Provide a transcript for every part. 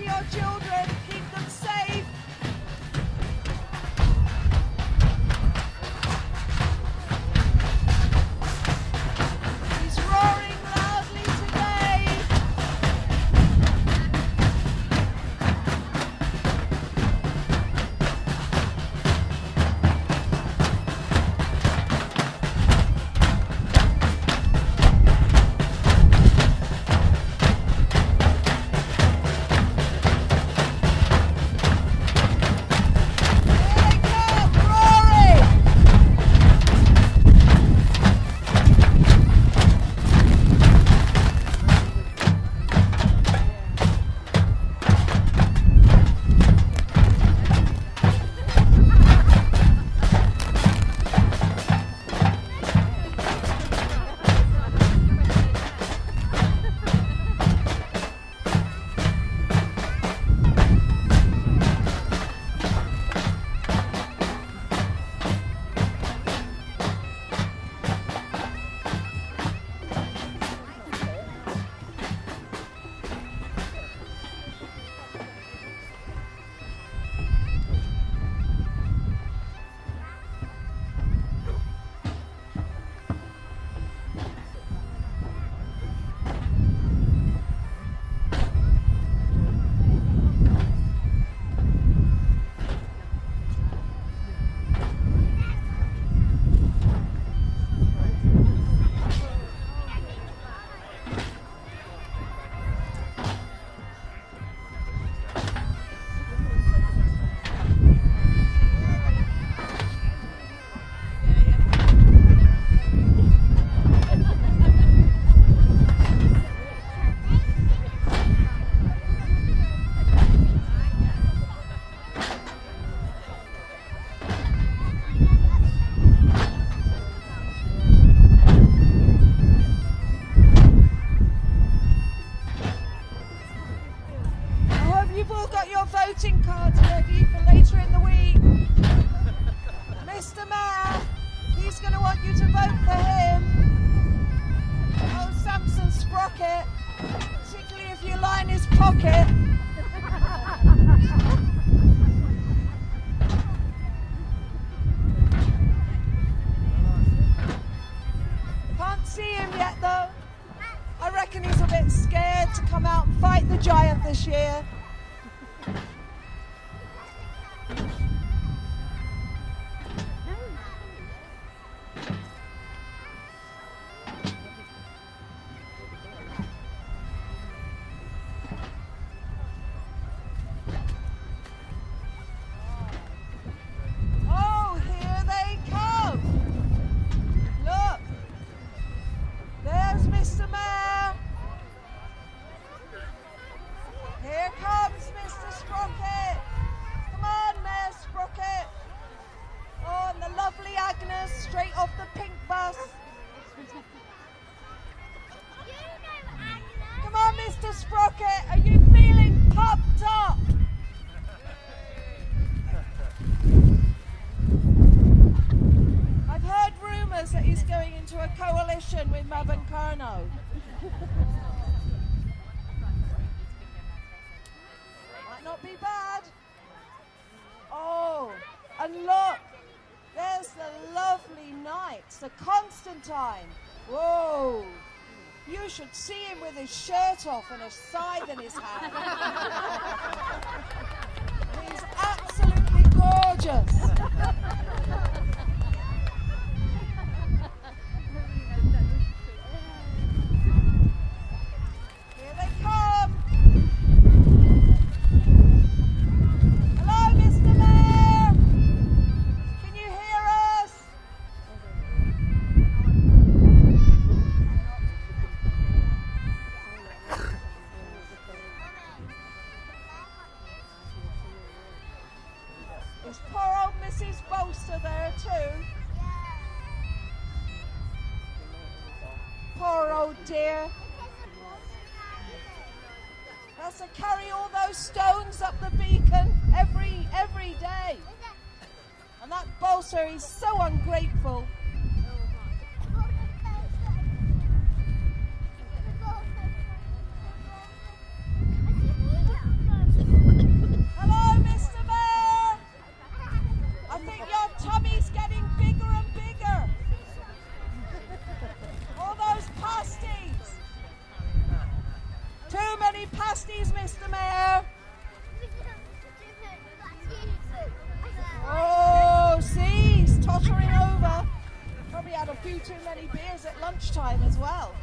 your children. Keep them safe. He's roaring loudly today. Voting cards ready for later in the week. Mr. Mayor, he's going to want you to vote for him. Oh, Samson Sprocket, particularly if you line his pocket. Can't see him yet though. I reckon he's a bit scared to come out and fight the giant this year. Straight off the pink bus. Come on, Mr. Sprocket, are you feeling pumped up? I've heard rumours that he's going into a coalition with Mavan Karno. Might not be bad. Oh, and look. There's the lovely knight, Sir Constantine. Whoa! You should see him with his shirt off and a scythe in his hand. He's absolutely gorgeous. Here they come. Hello, Mr. Mayor. Can you hear us? Is poor old Mrs. Bolster there too? Poor old dear. Has to carry all those stones up the beacon every day. And that Bolster is so ungrateful. few too many beers at lunchtime as well.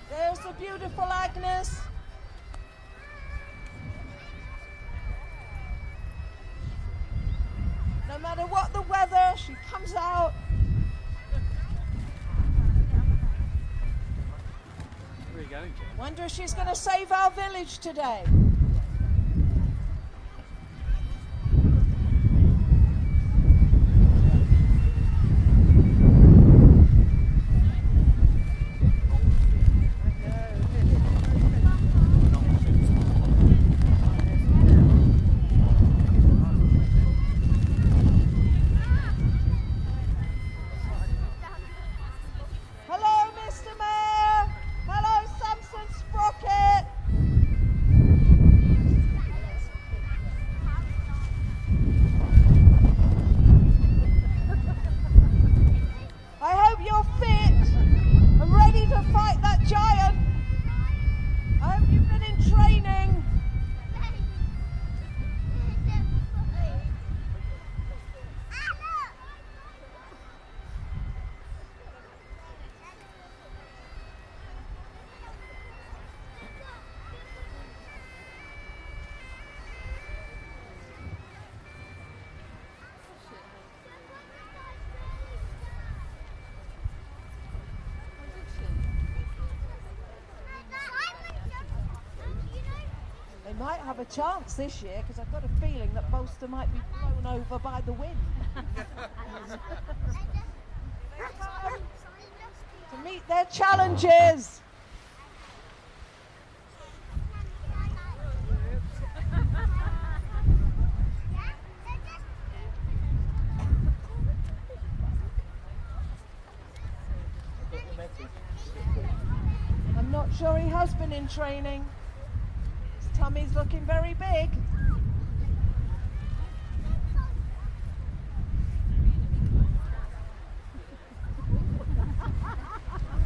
There's the beautiful Agnes. No matter what the weather, she comes out. Where are you going, Jen? Wonder if she's going to save our village today. Might have a chance this year because I've got a feeling that Bolster might be blown over by the wind. To meet their challenges. I'm not sure he has been in training. Tummy's looking very big.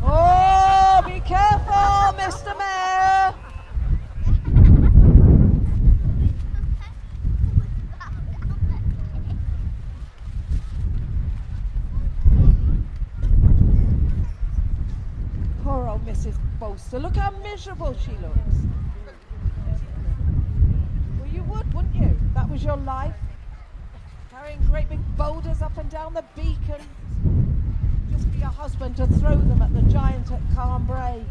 Oh, be careful, Mr. Mayor. Poor old Mrs. Bolster. Look how miserable she looks. You would, wouldn't you? That was your life. Carrying great big boulders up and down the beacon. Just for your husband to throw them at the giant at Cambrai.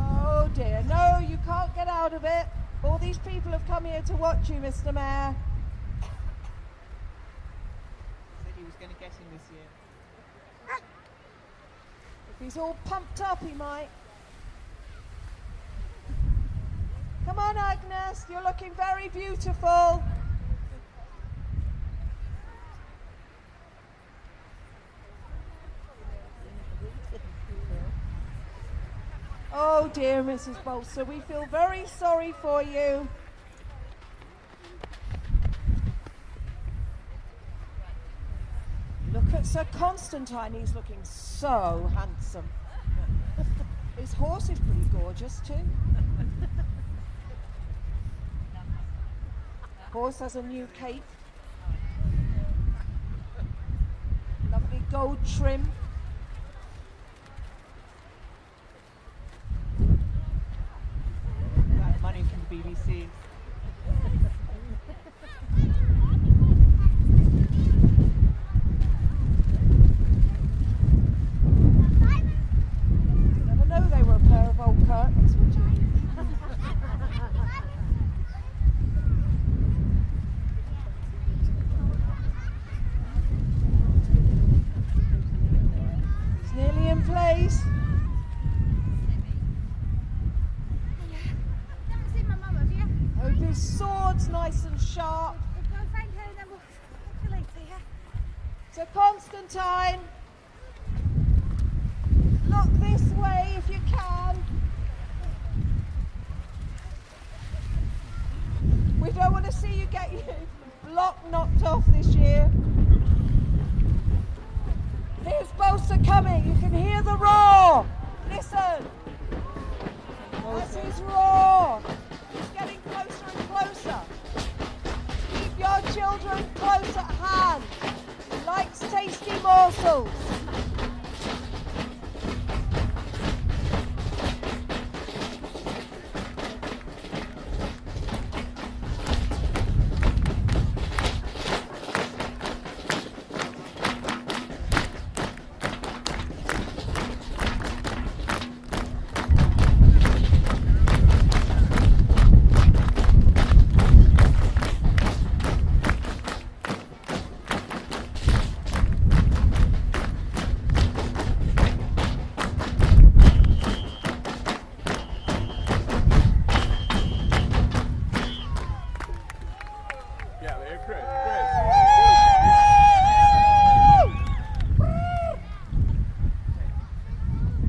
Oh dear, no, you can't get out of it. All these people have come here to watch you, Mr. Mayor. Said he was going to get him this year. If he's all pumped up, he might. Come on, Agnes, you're looking very beautiful. Oh dear, Mrs. Bolster, we feel very sorry for you. Look at Sir Constantine, he's looking so handsome. His horse is pretty gorgeous too. Horse has a new cape. Lovely gold trim. Money from BBC. Never know they were a pair of old curtains, would you? He's nearly in place. Hope his sword's nice and sharp. So Constantine, look this way if you can. We don't want to see you get your block knocked off this year. Here's Listen. That's his roar. He's getting closer and closer. Keep your children close at hand. He likes tasty morsels.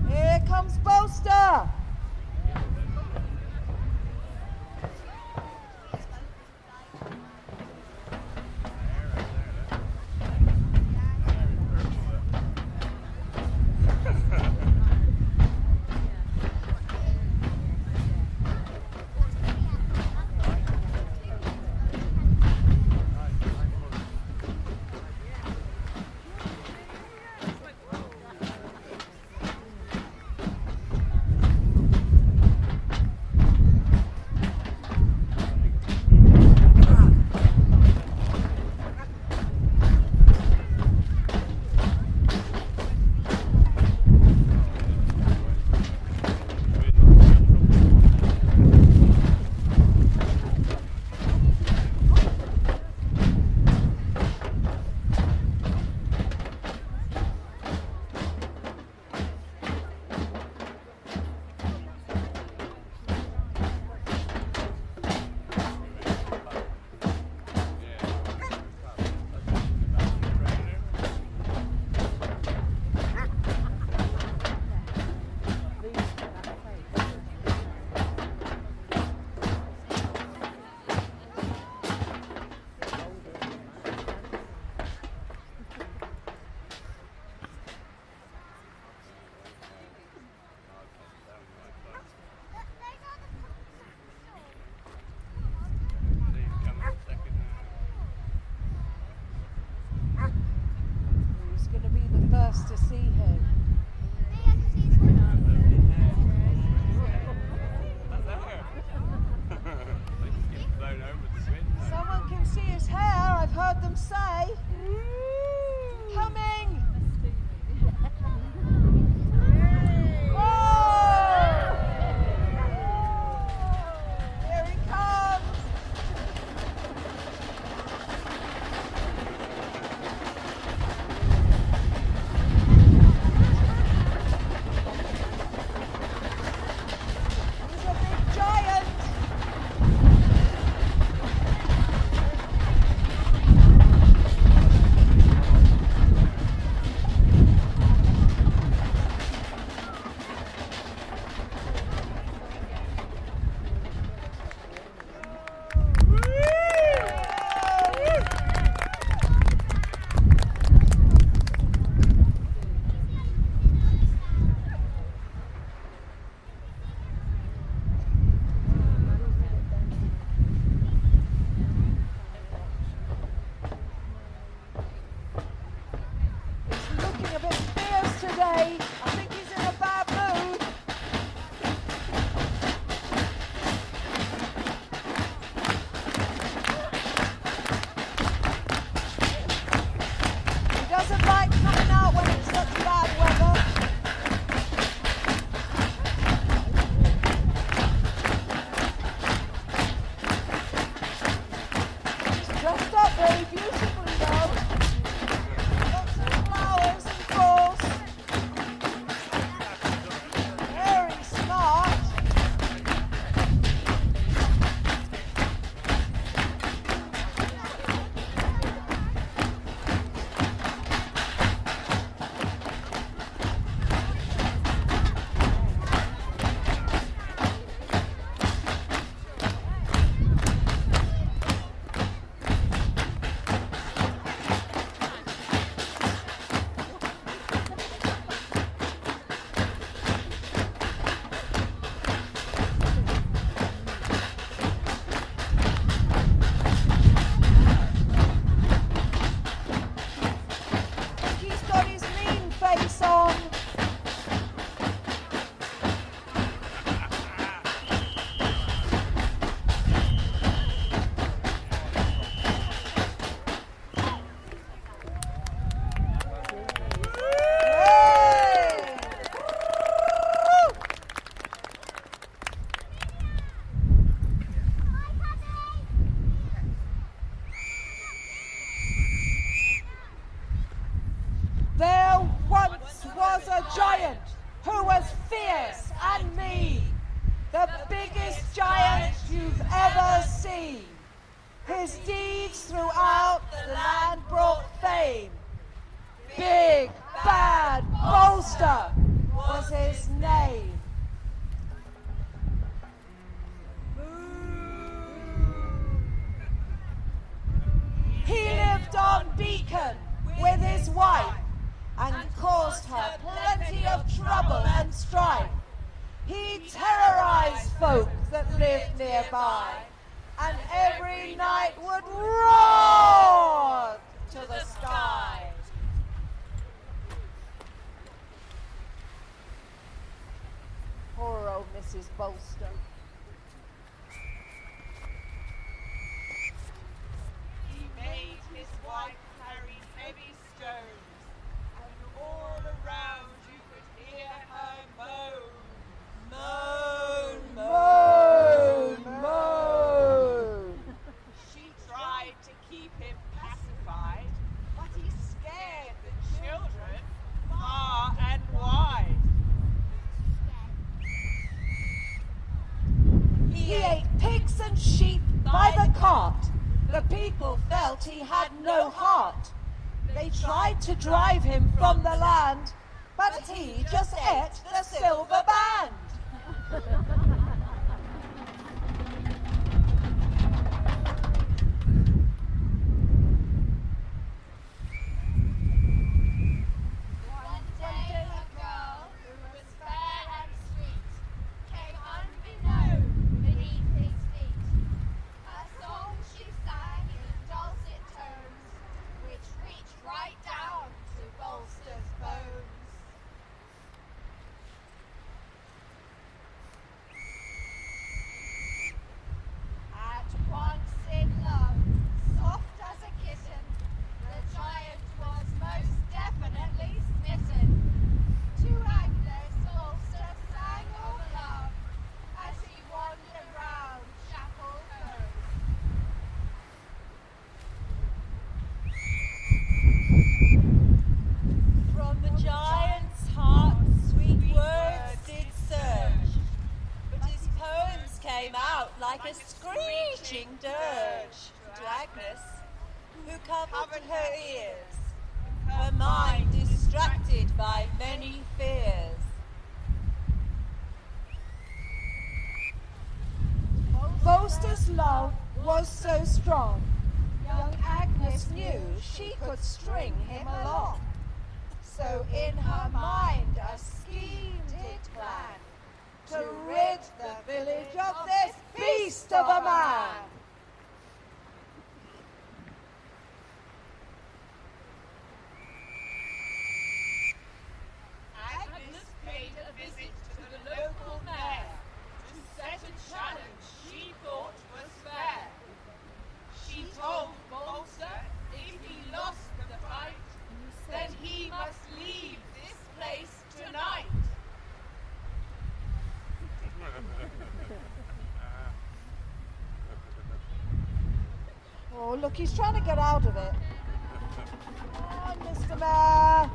Here comes Bolster. Who's going to be the first to see him? Someone can see his hair, I've heard them say. Coming! Whoa! Here he comes! He's a big giant! Looking a bit fierce today. I think he's in a bad mood. He doesn't like coming out when it's such bad weather. He's dressed up very beautifully though. Lots of flowers and balls. Very smart. was a giant who was fierce and mean, the biggest giant you've ever seen. His deeds throughout the land brought fame. Big Bad Bolster was his name. He lived on Beacon with his wife and caused her plenty of trouble and strife. He terrorized folk that lived nearby, and every night would roar to the sky. Poor old Mrs. Bolster. He made his wife carry heavy stones, and all around you could hear her moan. Moan, Moan, moan. She tried to keep him pacified, but he scared the children far and wide. He ate pigs and sheep by the cart. The people felt he had no heart. They tried to drive him from the land, but he just ate the silver band. One day a girl who was fair and sweet came unbeknown beneath his feet. Her song she sang in dulcet tones, which reached right down to Bolster's bones. At once in love, soft as a kitten, the giant was most definitely smitten. To Agnes, Bolster sang of love as he wandered round Chapel Cove. From the giant's heart sweet words did surge, but his poems came out like a screeching dirge to Agnes, who covered her ears, her mind distracted by many fears. Bolster's love was so strong, young Agnes knew she could string him along. So in her mind a scheme did plan to rid the village of this beast of a man. Agnes paid a visit to the local mayor to set a challenge she thought was fair. She told Bolster if he lost the fight, then he must leave this place tonight. Oh, look, he's trying to get out of it. Come on, Mr. Mayor.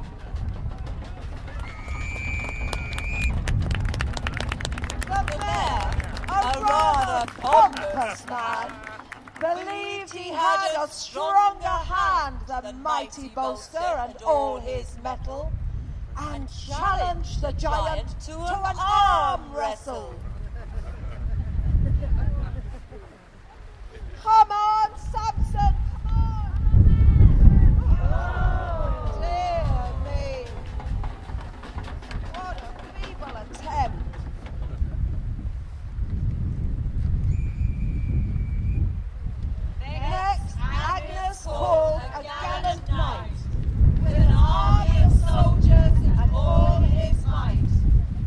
The mayor, a rather pompous man, believed he had a stronger hand than mighty Bolster and all his metal, and challenged the giant to an arm wrestle. Come on, Samson, come on! Oh, dear me. What a feeble attempt. Next, Agnes called a gallant knight, with an army of soldiers and all his might.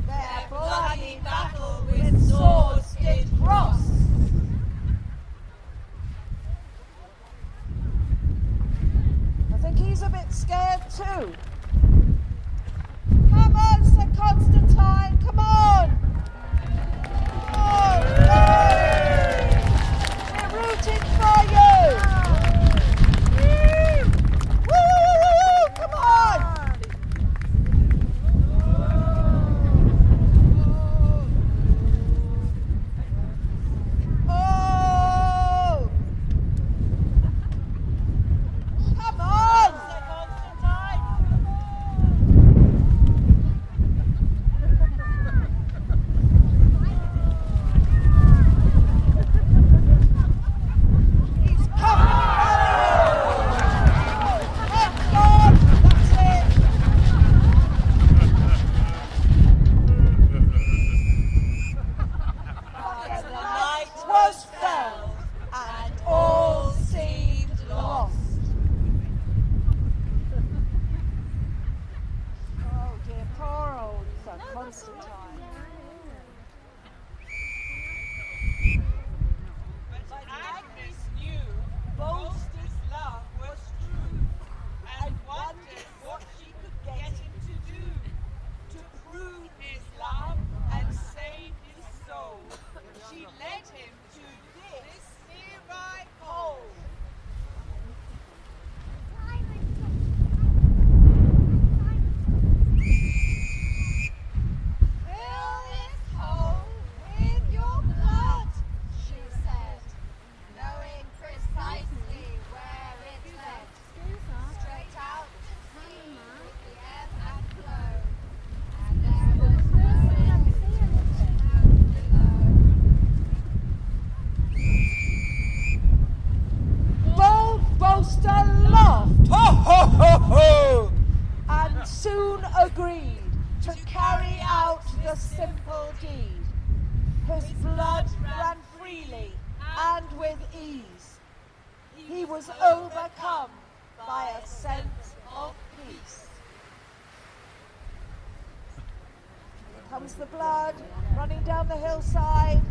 Their bloody battle with swords did cross. I think he's a bit scared too. Come on, Sir Constantine, come on! Oh, yay! We're rooting for you! Woo! Come on! disease. He was overcome by a sense of peace. Here comes the blood running down the hillside.